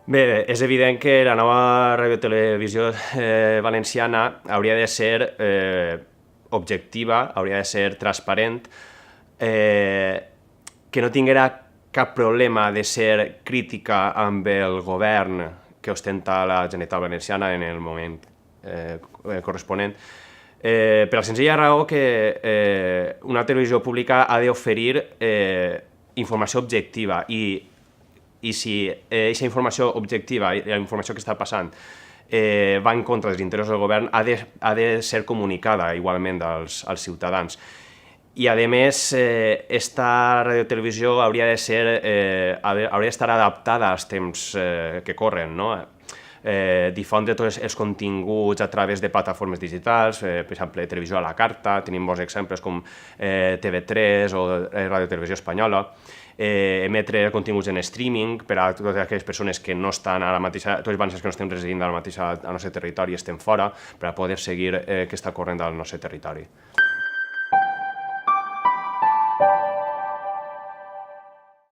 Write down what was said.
Bé, és evident que la nova radiotelevisió valenciana hauria de ser objectiva, hauria de ser transparent, que no tinguera cap problema de ser crítica amb el govern que ostenta la Generalitat Valenciana en el moment corresponent, per la senzilla raó que una televisió pública ha d'oferir informació objectiva i si aquesta informació objectiva i la informació que està passant va en contra dels interessos del govern, ha de ser comunicada igualment als ciutadans. I, a més, esta radiotelevisió hauria d'estar adaptada als temps que corren, no? Difondre tots els continguts a través de plataformes digitals, per exemple, televisió a la carta, tenim molts exemples com TV3 o Radiotelevisió Espanyola, emetre continguts en streaming per a totes aquelles persones que no estan a la mateixa, tots els valencians que no estem residint al nostre territori i estem fora, per a poder seguir què està corrent al nostre territori.